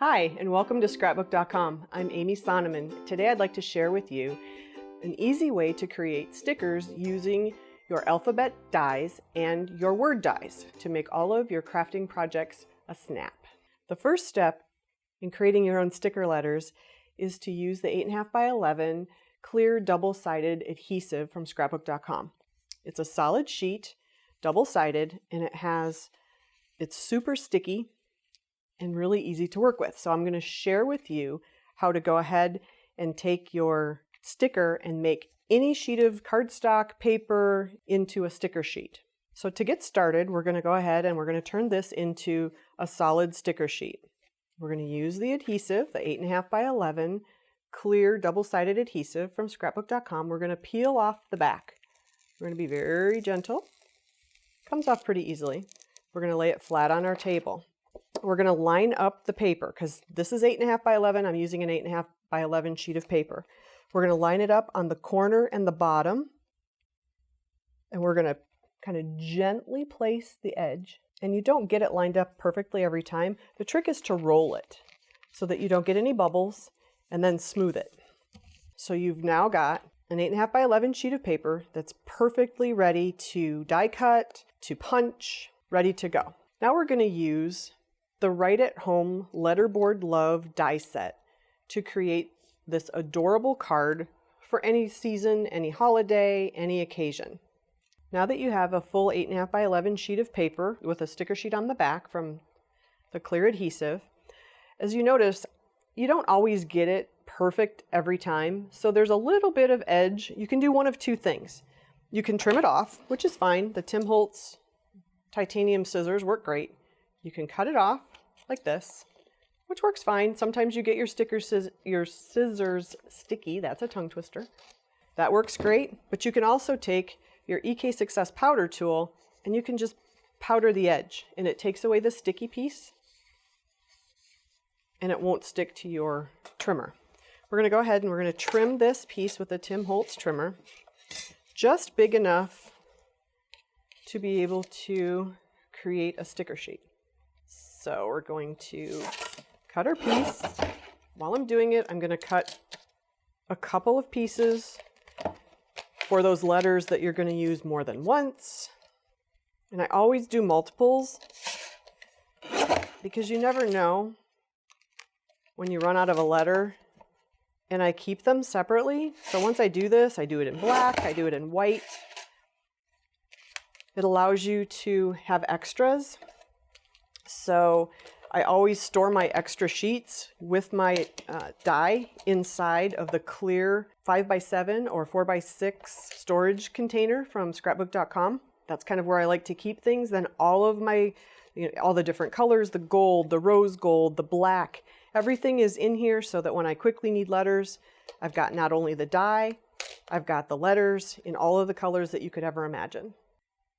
Hi, and welcome to Scrapbook.com. I'm Amy Sonneman. Today I'd like to share with you an easy way to create stickers using your alphabet dies and your word dies to make all of your crafting projects a snap. The first step in creating your own sticker letters is to use the 8.5 by 11 Clear Double Sided Adhesive from Scrapbook.com. It's a solid sheet, double-sided, and it's super sticky and really easy to work with. So I'm going to share with you how to go ahead and take your sticker and make any sheet of cardstock paper into a sticker sheet. So to get started, we're going to go ahead and we're going to turn this into a solid sticker sheet. We're going to use the adhesive, the 8.5 by 11 Clear Double Sided Adhesive from Scrapbook.com. We're going to peel off the back. We're going to be very gentle. Comes off pretty easily. We're going to lay it flat on our table. We're going to line up the paper because this is 8.5 by 11. I'm using an 8.5 by 11 sheet of paper. We're going to line it up on the corner and the bottom. And we're going to kind of gently place the edge. And you don't get it lined up perfectly every time. The trick is to roll it so that you don't get any bubbles and then smooth it. So you've now got an 8.5 by 11 sheet of paper that's perfectly ready to die cut, to punch, ready to go. Now we're going to use the Right at Home Letterboard Love die set to create this adorable card for any season, any holiday, any occasion. Now that you have a full 8.5 by 11 sheet of paper with a sticker sheet on the back from the Clear Adhesive, as you notice, you don't always get it perfect every time. So there's a little bit of edge. You can do one of two things. You can trim it off, which is fine. The Tim Holtz titanium scissors work great. You can cut it off like this, which works fine. Sometimes you get your scissors sticky. That's a tongue twister. That works great. But you can also take your EK Success powder tool and you can just powder the edge, and it takes away the sticky piece and it won't stick to your trimmer. We're going to go ahead and we're going to trim this piece with the Tim Holtz trimmer, just big enough to be able to create a sticker sheet. So we're going to cut our piece. While I'm doing it, I'm going to cut a couple of pieces for those letters that you're going to use more than once. And I always do multiples because you never know when you run out of a letter. And I keep them separately. So once I do this, I do it in black, I do it in white. It allows you to have extras. So I always store my extra sheets with my die inside of the clear 5x7 or 4x6 storage container from Scrapbook.com. That's kind of where I like to keep things. Then all of my, all the different colors, the gold, the rose gold, the black, everything is in here so that when I quickly need letters, I've got not only the die, I've got the letters in all of the colors that you could ever imagine.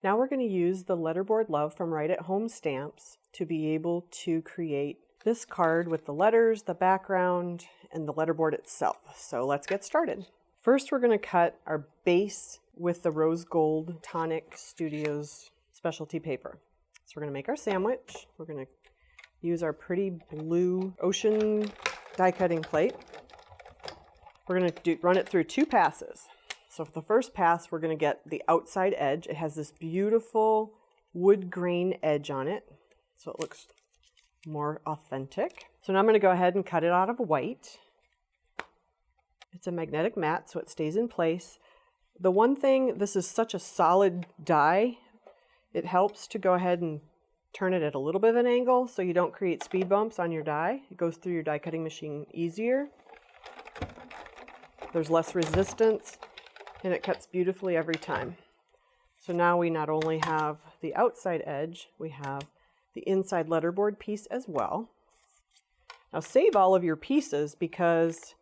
Now we're going to use the Letterboard Love from Right at Home stamps to be able to create this card with the letters, the background, and the letterboard itself. So let's get started. First, we're going to cut our base with the Rose Gold Tonic Studios specialty paper. So we're going to make our sandwich. We're going to use our pretty blue ocean die cutting plate. We're going to run it through two passes. So for the first pass, we're going to get the outside edge. It has this beautiful wood grain edge on it, so it looks more authentic. So now I'm going to go ahead and cut it out of white. It's a magnetic mat, so it stays in place. The one thing, this is such a solid die, it helps to go ahead and turn it at a little bit of an angle so you don't create speed bumps on your die. It goes through your die cutting machine easier. There's less resistance. And it cuts beautifully every time. So now we not only have the outside edge, we have the inside letterboard piece as well. Now save all of your pieces because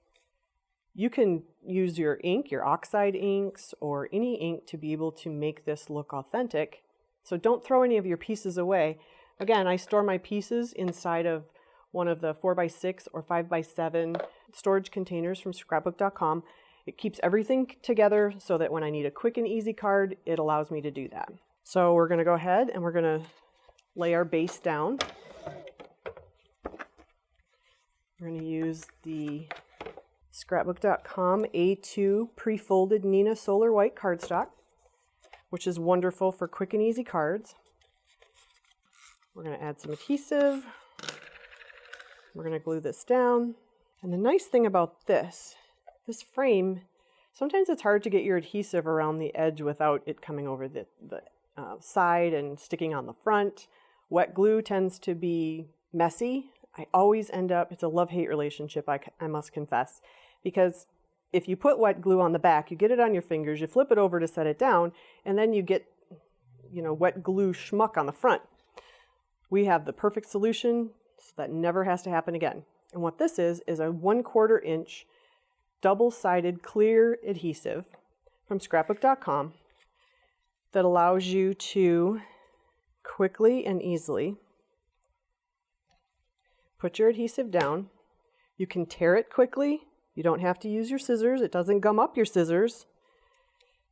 you can use your ink, your oxide inks, or any ink to be able to make this look authentic. So don't throw any of your pieces away. Again, I store my pieces inside of one of the 4x6 or 5x7 storage containers from Scrapbook.com. It keeps everything together so that when I need a quick and easy card, it allows me to do that. So we're going to go ahead and we're going to lay our base down. We're going to use the Scrapbook.com A2 pre-folded Nina Solar White cardstock, which is wonderful for quick and easy cards. We're going to add some adhesive. We're going to glue this down. And the nice thing about this frame, sometimes it's hard to get your adhesive around the edge without it coming over the side and sticking on the front. Wet glue tends to be messy. I always end up, it's a love-hate relationship, I must confess, because if you put wet glue on the back, you get it on your fingers, you flip it over to set it down, and then you get, wet glue schmuck on the front. We have the perfect solution, so that never has to happen again. And what this is a 1/4 inch double-sided clear adhesive from Scrapbook.com that allows you to quickly and easily put your adhesive down. You can tear it quickly. You don't have to use your scissors. It doesn't gum up your scissors.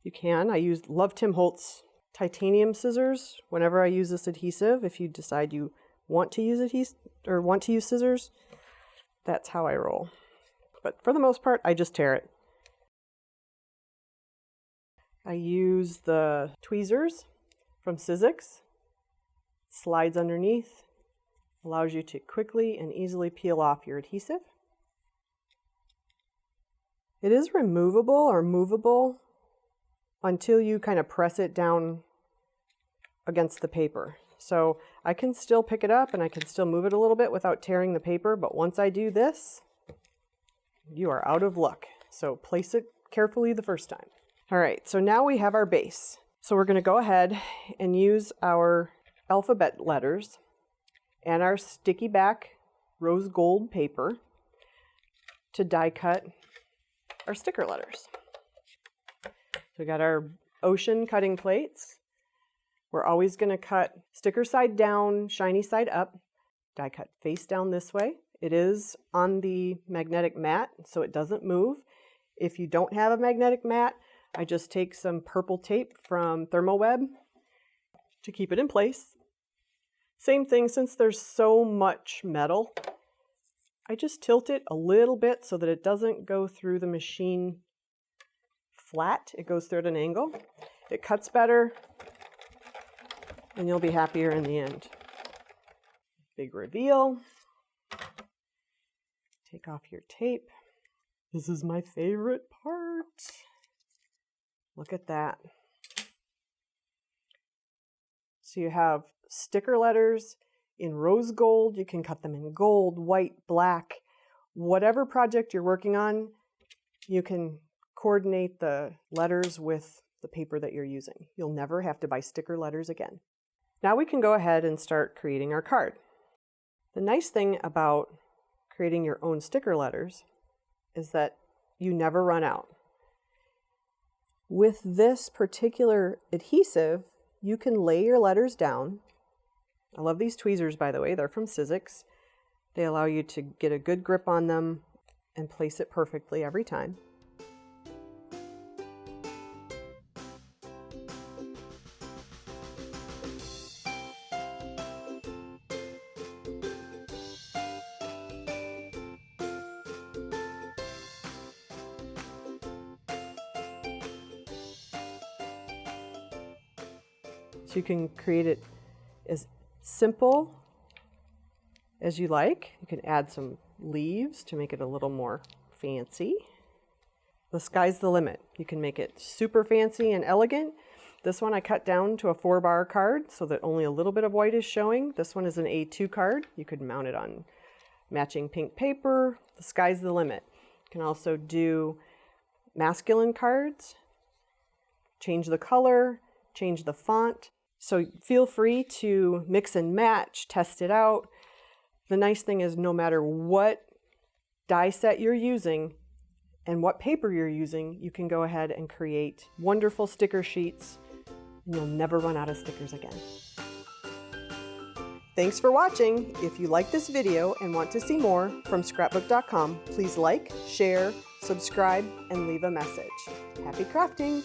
You can. I love Tim Holtz titanium scissors whenever I use this adhesive. If you decide you want to use adhesive or want to use scissors, that's how I roll. But for the most part, I just tear it. I use the Tweezers from Sizzix. Slides underneath. Allows you to quickly and easily peel off your adhesive. It is removable or movable until you kind of press it down against the paper. So I can still pick it up and I can still move it a little bit without tearing the paper, but once I do this, you are out of luck. So place it carefully the first time. All right, so now we have our base. So we're going to go ahead and use our alphabet letters and our sticky back rose gold paper to die cut our sticker letters. So we got our ocean cutting plates. We're always going to cut sticker side down, shiny side up, die cut face down this way. It is on the magnetic mat, so it doesn't move. If you don't have a magnetic mat, I just take some purple tape from ThermoWeb to keep it in place. Same thing, since there's so much metal, I just tilt it a little bit so that it doesn't go through the machine flat. It goes through at an angle. It cuts better, and you'll be happier in the end. Big reveal. Take off your tape. This is my favorite part. Look at that. So you have sticker letters in rose gold. You can cut them in gold, white, black. Whatever project you're working on, you can coordinate the letters with the paper that you're using. You'll never have to buy sticker letters again. Now we can go ahead and start creating our card. The nice thing about creating your own sticker letters is that you never run out. With this particular adhesive, you can lay your letters down. I love these tweezers, by the way. They're from Sizzix. They allow you to get a good grip on them and place it perfectly every time. So you can create it as simple as you like. You can add some leaves to make it a little more fancy. The sky's the limit. You can make it super fancy and elegant. This one I cut down to a 4-bar card so that only a little bit of white is showing. This one is an A2 card. You could mount it on matching pink paper. The sky's the limit. You can also do masculine cards, change the color, change the font. So feel free to mix and match, test it out. The nice thing is no matter what die set you're using and what paper you're using, you can go ahead and create wonderful sticker sheets and you'll never run out of stickers again. Thanks for watching. If you like this video and want to see more from Scrapbook.com, please like, share, subscribe, and leave a message. Happy crafting!